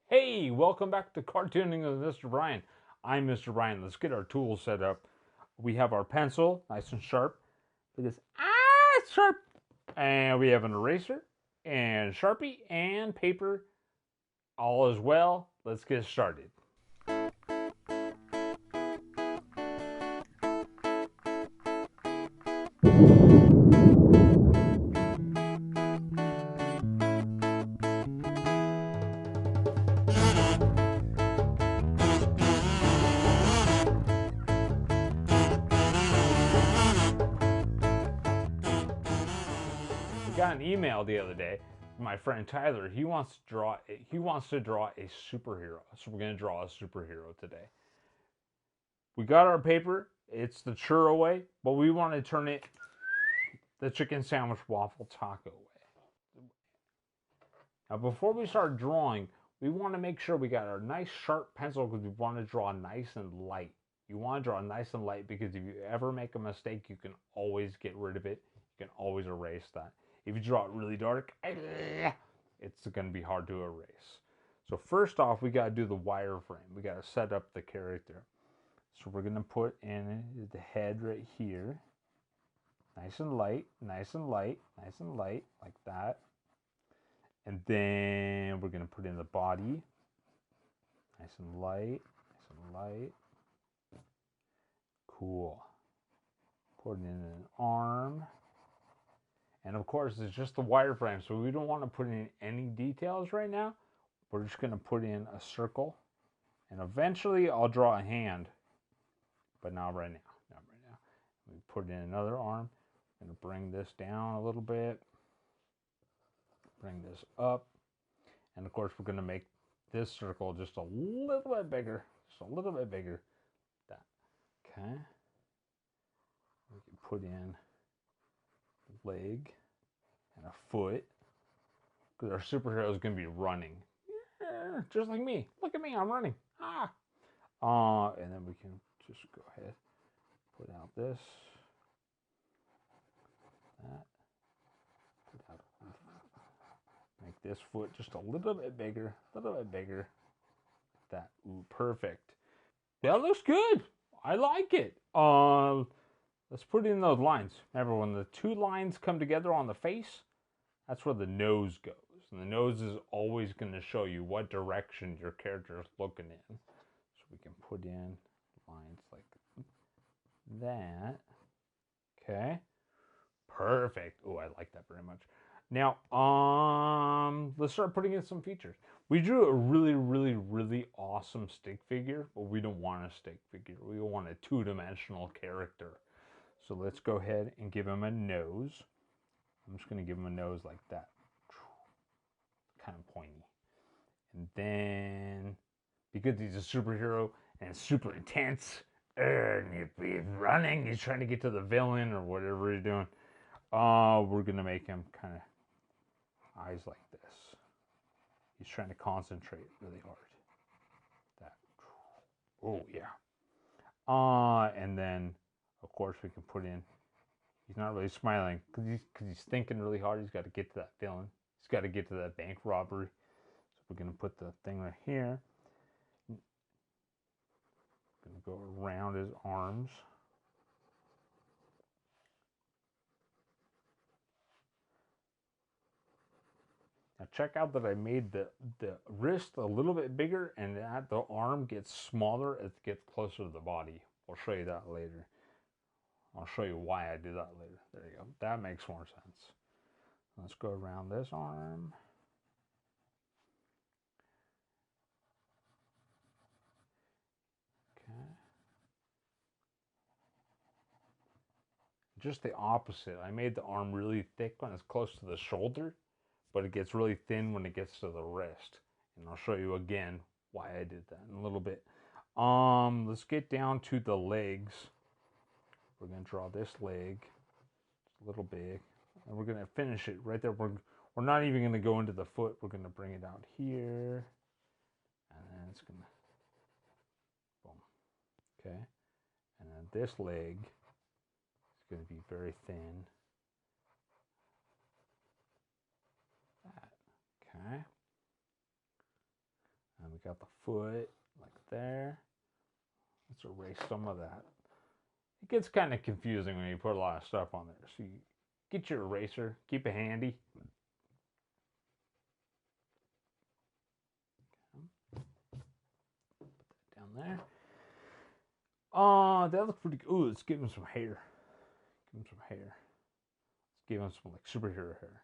Hey, welcome back to Cartooning with Mr. Brian. I'm Mr. Brian. Let's get our tools set up. We have our pencil, nice and sharp. Because it's sharp. And we have an eraser and Sharpie and paper. All is well. Let's get started. We got an email the other day from my friend Tyler. He wants to draw a superhero. So we're going to draw a superhero today. We got our paper. It's the churro way, but we want to turn it the chicken sandwich waffle taco way. Now, before we start drawing, we want to make sure we got our nice sharp pencil because we want to draw nice and light. You want to draw nice and light because if you ever make a mistake, you can always get rid of it. You can always erase that. If you draw it really dark, it's going to be hard to erase. So first off, we got to do the wireframe. We got to set up the character. So we're going to put in the head right here. Nice and light, nice and light, nice and light, like that. And then we're going to put in the body. Nice and light, nice and light. Cool. Put in an arm. And of course, it's just the wireframe, so we don't want to put in any details right now. We're just going to put in a circle. And eventually, I'll draw a hand. But not right now. Not right now. We put in another arm. I'm going to bring this down a little bit. Bring this up. And of course, we're going to make this circle just a little bit bigger. Just a little bit bigger. That. Okay. We can put in a leg and a foot. Because our superhero is going to be running. Yeah, just like me. Look at me, I'm running. And then we can just go ahead, put out this, that, put out, make this foot just a little bit bigger, like that. Ooh, perfect. That looks good. I like it. Let's put in those lines. Remember, when the two lines come together on the face, that's where the nose goes. And the nose is always going to show you what direction your character is looking in. So we can put in lines like that. Okay. Perfect. Oh, I like that very much. Now, let's start putting in some features. We drew a really awesome stick figure, but we don't want a stick figure. We want a two-dimensional character. So let's go ahead and give him a nose. I'm just going to give him a nose like that. Kind of pointy. And then, because he's a superhero and super intense, and if he's running, he's trying to get to the villain or whatever he's doing. We're gonna make him kind of eyes like this. He's trying to concentrate really hard. That. Oh yeah. And then of course we can put in. He's not really smiling because he's thinking really hard. He's got to get to that villain. He's got to get to that bank robbery. So we're gonna put the thing right here. Gonna go around his arms. Now check out that I made the wrist a little bit bigger and that the arm gets smaller as it gets closer to the body. I'll show you that later. I'll show you why I did that later. There you go. That makes more sense. Let's go around this arm. Okay. Just the opposite. I made the arm really thick when it's close to the shoulder, but it gets really thin when it gets to the wrist. And I'll show you again why I did that in a little bit. Let's get down to the legs. We're going to draw this leg. It's a little big. And we're going to finish it right there. We're not even going to go into the foot. We're going to bring it out here. And then it's going to, boom. Okay. And then this leg is going to be very thin. That. Okay. we got the foot like there. Let's erase some of that. It gets kind of confusing when you put a lot of stuff on there. So you get your eraser, keep it handy. Put that down there. That looks pretty good. Ooh, let's give him some hair. Give him some hair. Let's give him some like superhero hair.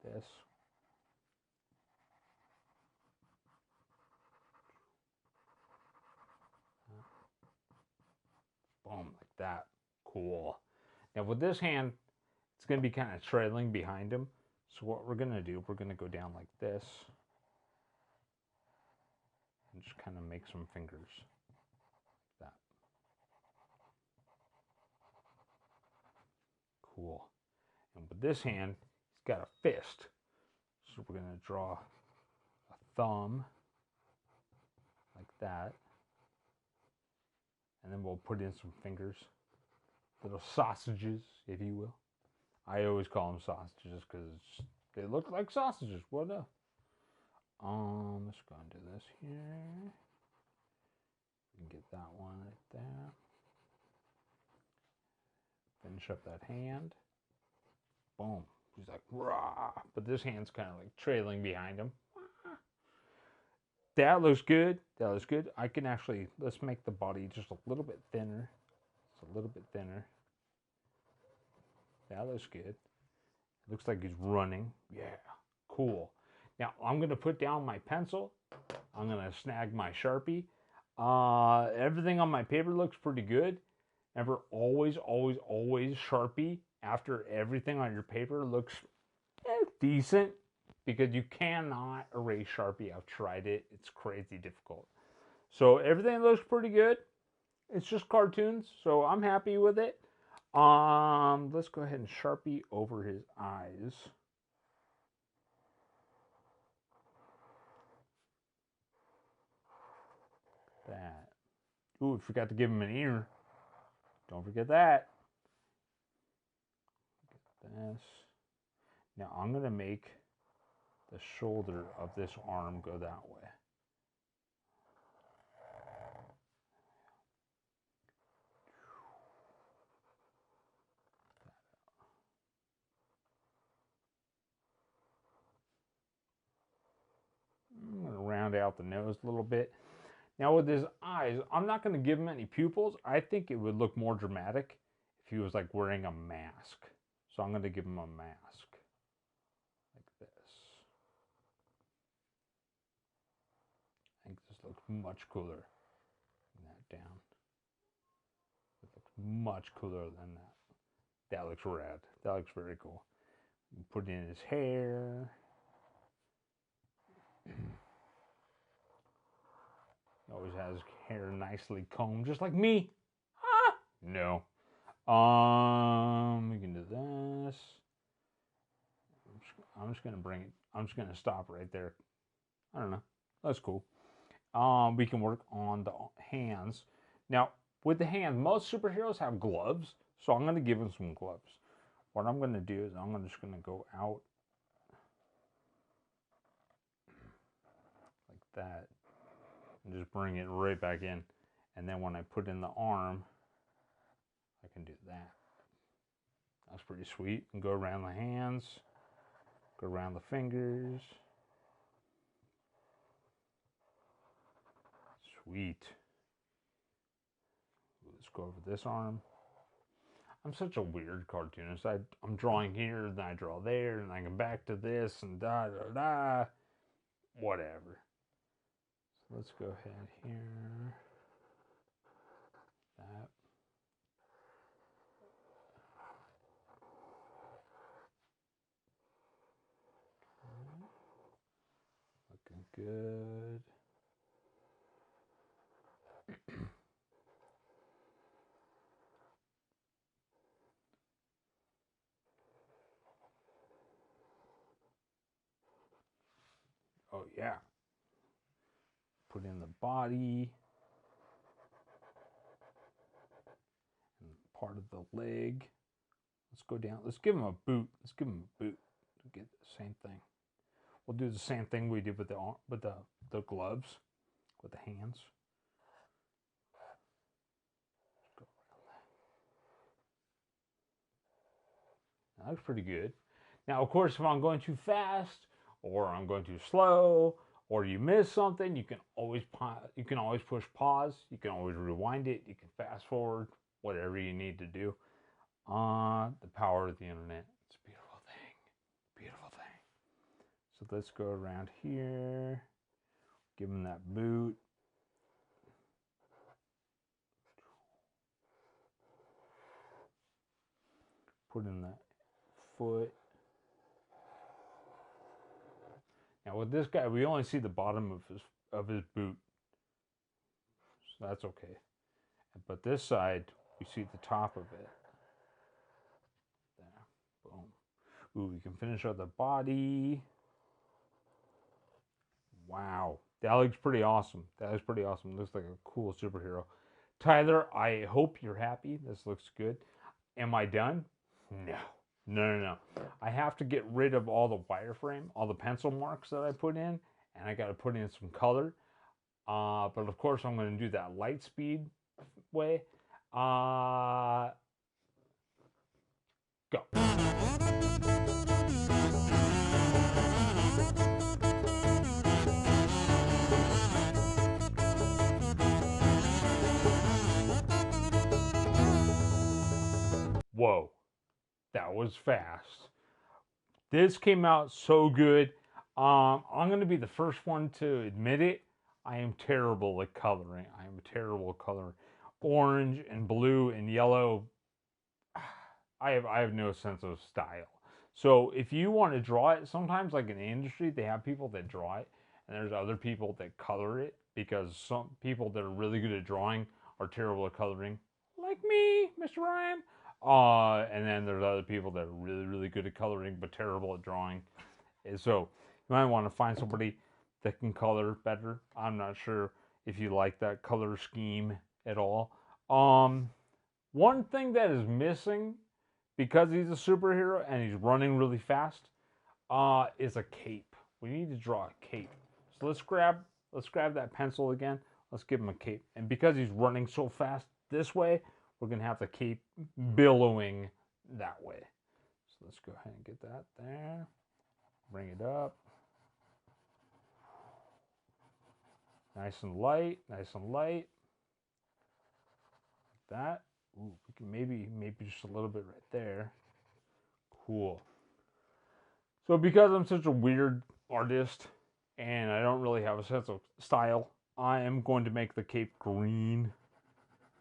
This. Boom, like that. Cool. Now with this hand, it's going to be kind of trailing behind him. So what we're going to do, we're going to go down like this. And just kind of make some fingers. Like that. Cool. And with this hand, he's got a fist. So we're going to draw a thumb. Like that. And then we'll put in some fingers. Little sausages, if you will. I always call them sausages because they look like sausages. What up? Let's go into this here. We can get that one right there. Finish up that hand. Boom. He's like, rah. But this hand's kind of like trailing behind him. That looks good. That looks good. I can actually, let's make the body just a little bit thinner. It's a little bit thinner. That looks good. Looks like he's running. Yeah, cool. Now, I'm going to put down my pencil. I'm going to snag my Sharpie. Everything on my paper looks pretty good. Ever always Sharpie after everything on your paper looks decent. Because you cannot erase Sharpie. I've tried it. It's crazy difficult. So everything looks pretty good. It's just cartoons. So I'm happy with it. Let's go ahead and Sharpie over his eyes. That. Ooh, we forgot to give him an ear. Don't forget that. Get this. Now I'm going to make the shoulder of this arm go that way. I'm going to round out the nose a little bit. Now with his eyes, I'm not going to give him any pupils. I think it would look more dramatic if he was like wearing a mask. So I'm going to give him a mask. Like this. I think this looks much cooler. Bring that down. It looks much cooler than that. That looks rad. That looks very cool. Put in his hair. He always has hair nicely combed, just like me. Ah, no. We can do this. I'm just gonna bring it. I'm just gonna stop right there. I don't know. That's cool. We can work on the hands. Now, with the hands, most superheroes have gloves, so I'm gonna give him some gloves. What I'm gonna do is I'm just gonna go out like that. And just bring it right back in. And then when I put in the arm, I can do that. That's pretty sweet. And go around the hands, go around the fingers. Sweet. Let's go over this arm. I'm such a weird cartoonist. I'm drawing here, then I draw there, and I come back to this, and da. Whatever. Let's go ahead here. That. Looking good. Oh yeah. Put in the body. And part of the leg. Let's go down. Let's give him a boot. Let's give him a boot. Get the same thing. we'll do the same thing we did with the gloves, with the hands. That looks pretty good. Now, of course, if I'm going too fast, or I'm going too slow, or you miss something, you can always push pause. You can always rewind it. You can fast forward, whatever you need to do. The power of the internet. It's a beautiful thing. Beautiful thing. So let's go around here. Give him that boot. Put in that foot. Now with this guy, we only see the bottom of his boot, so that's okay. But this side, we see the top of it. There, boom. Ooh, we can finish out the body. Wow, that looks pretty awesome. That is pretty awesome. Looks like a cool superhero. Tyler, I hope you're happy. This looks good. Am I done? No. No. I have to get rid of all the wireframe, all the pencil marks that I put in, and I got to put in some color. But of course, I'm going to do that light speed way. Go. Whoa. That was fast. This came out so good. I'm going to be the first one to admit it. I am terrible at coloring. I am terrible at coloring. Orange and blue and yellow. I have no sense of style. So if you want to draw it, sometimes like in the industry, they have people that draw it, and there's other people that color it, because some people that are really good at drawing are terrible at coloring, like me, Mr. Ryan. And then there's other people that are really, really good at coloring but terrible at drawing. And so you might want to find somebody that can color better. I'm not sure if you like that color scheme at all. One thing that is missing, because he's a superhero and he's running really fast, is a cape. We need to draw a cape. So let's grab that pencil again. Let's give him a cape. And because he's running so fast this way, we're going to have the cape billowing that way. So let's go ahead and get that there. Bring it up. Nice and light, nice and light. Like that. Ooh, we can maybe just a little bit right there. Cool. So because I'm such a weird artist and I don't really have a sense of style, I am going to make the cape green,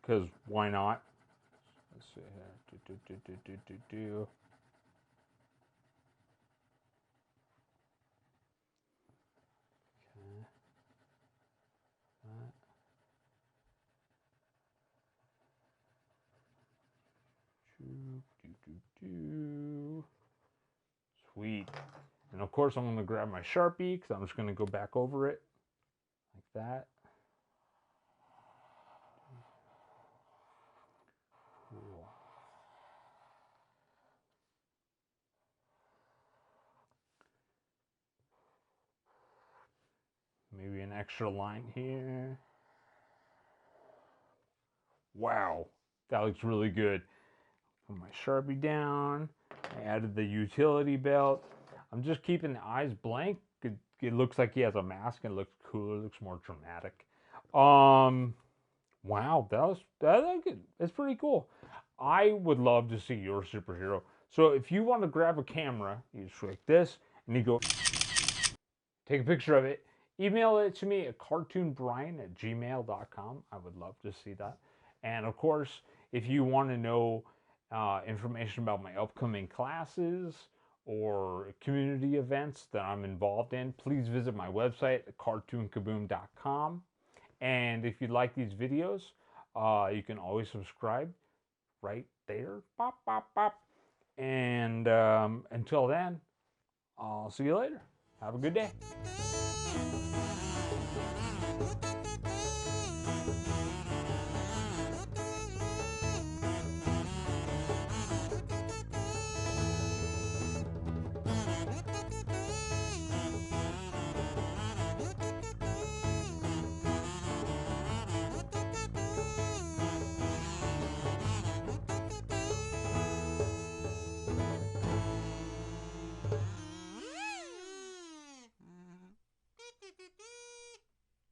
because why not? Let's see here. Do. Okay. Sweet. And of course I'm going to grab my Sharpie, because I'm just going to go back over it like that. Cool. Maybe an extra line here. Wow, that looks really good. Put my Sharpie down. I added the utility belt. I'm just keeping the eyes blank. It looks like he has a mask and it looks cooler. It looks more dramatic. Wow, that's good. It's pretty cool. I would love to see your superhero. So if you want to grab a camera, you just like this, and you go take a picture of it. Email it to me at cartoonbrian@gmail.com. I would love to see that. And of course, if you want to know information about my upcoming classes or community events that I'm involved in, please visit my website at cartoonkaboom.com. And if you like these videos, you can always subscribe right there. Pop, pop, pop. And until then, I'll see you later. Have a good day.